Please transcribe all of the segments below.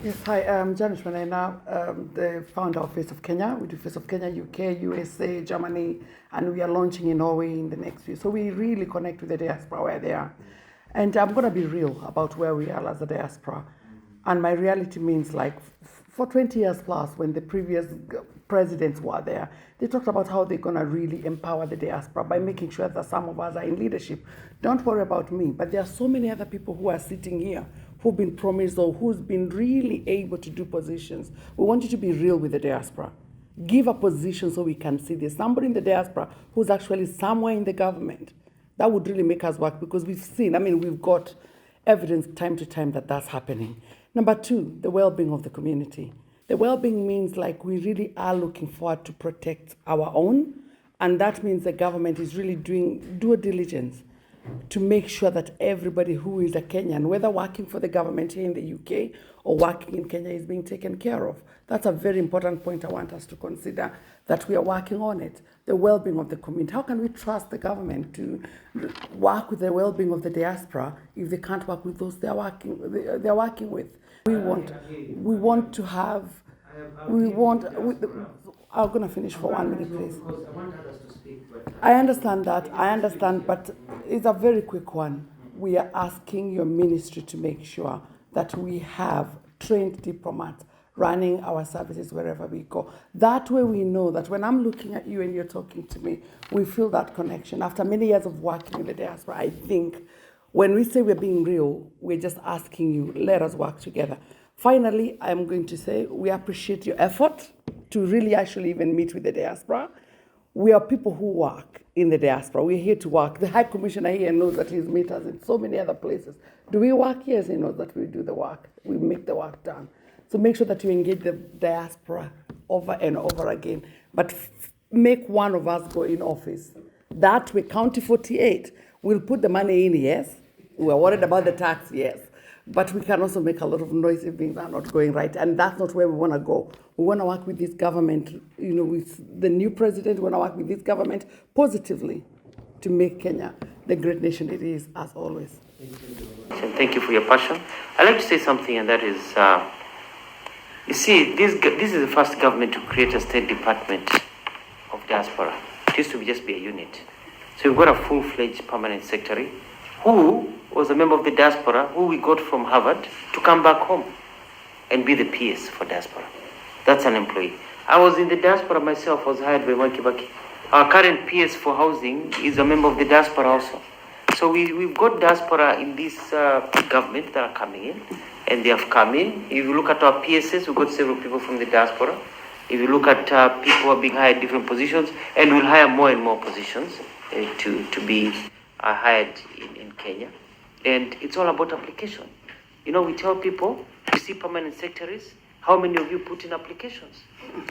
Yes, hi, I'm Janice Manena, the founder of Face of Kenya. We do Face of Kenya, UK, USA, Germany, and we are launching in Norway in the next year. So we really connect with the diaspora where they are. And I'm going to be real about where we are as a diaspora. And my reality means like for 20 years plus, when the previous presidents were there, they talked about how they're going to really empower the diaspora by making sure that some of us are in leadership. Don't worry about me, but there are so many other people who are sitting here who've been promised or who's been really able to do positions. We want you to be real with the diaspora. Give a position so we can see this. Somebody in the diaspora who's actually somewhere in the government. That would really make us work because we've seen, we've got evidence time to time that that's happening. Number two, the well-being of the community. The well-being means like we really are looking forward to protect our own, and that means the government is really doing due diligence to make sure that everybody who is a Kenyan, whether working for the government here in the UK or working in Kenya, is being taken care of. That's a very important point I want us to consider, that we are working on it. The well-being of the community. How can we trust the government to work with the well-being of the diaspora if they can't work with those they're working with? I'm going to finish for 1 minute, please. I understand that, but it's a very quick one. We are asking your ministry to make sure that we have trained diplomats running our services wherever we go. That way we know that when I'm looking at you and you're talking to me, we feel that connection. After many years of working in the diaspora, I think when we say we're being real, we're just asking you, let us work together. Finally, I'm going to say we appreciate your effort to really actually even meet with the diaspora. We are people who work in the diaspora. We're here to work. The High Commissioner here knows that he's met us in so many other places. Do we work? Yes, he knows that we do the work. We make the work done. So make sure that you engage the diaspora over and over again. But make one of us go in office. That way, County 48 will put the money in, yes. We're worried about the tax, yes. But we can also make a lot of noise if things are not going right. And that's not where we want to go. We want to work with this government, with the new president. We want to work with this government positively to make Kenya the great nation it is, as always. Thank you for your passion. I'd like to say something, and that is, you see, this is the first government to create a state department of diaspora. It used to just be a unit. So we've got a full-fledged permanent secretary who was a member of the diaspora, who we got from Harvard to come back home and be the PS for diaspora. That's an employee. I was in the diaspora myself. I was hired by Mwai Kibaki. Our current PS for housing is a member of the diaspora also. So we've got diaspora in this government that are coming in, and they have come in. If you look at our PSs, we've got several people from the diaspora. If you look at people who are being hired different positions, and we'll hire more and more positions to be hired in Kenya. And it's all about application. We tell people, you see permanent secretaries, how many of you put in applications?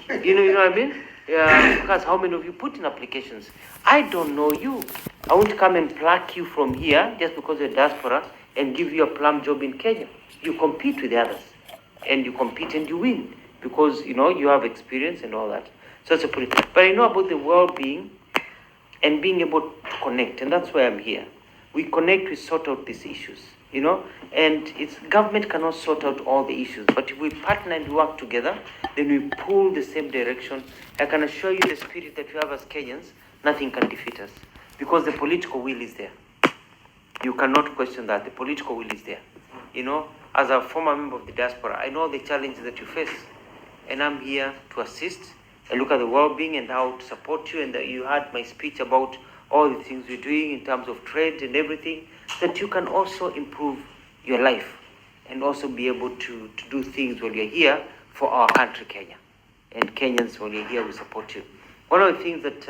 You know what I mean? Yeah, because how many of you put in applications? I don't know you. I won't come and pluck you from here just because you're diaspora and give you a plum job in Kenya. You compete with the others, and you compete and you win because you have experience and all that. So that's a pretty. But I know about the well-being and being able to connect, and that's why I'm here. We connect, we sort out these issues, and government cannot sort out all the issues, but if we partner and work together, then we pull the same direction. I can assure you the spirit that we have as Kenyans, nothing can defeat us, because the political will is there. You cannot question that. The political will is there. As a former member of the diaspora, I know the challenges that you face, and I'm here to assist and look at the well-being and how to support you. And you heard my speech about all the things we're doing in terms of trade and everything, that you can also improve your life and also be able to do things when you're here for our country, Kenya. And Kenyans, when you're here, we support you. One of the things that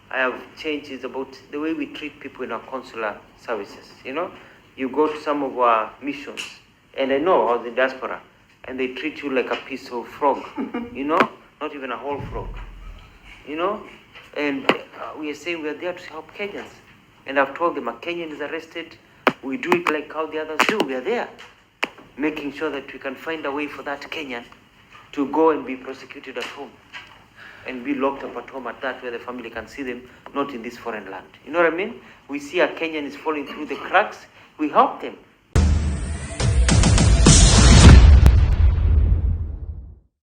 I have changed is about the way we treat people in our consular services. You go to some of our missions, and I know I was in diaspora, and they treat you like a piece of frog, not even a whole frog, And we are saying we are there to help Kenyans. And I've told them a Kenyan is arrested, we do it like how the others do. We are there, making sure that we can find a way for that Kenyan to go and be prosecuted at home and be locked up at home at that, where the family can see them, not in this foreign land. You know what I mean? We see a Kenyan is falling through the cracks, we help them.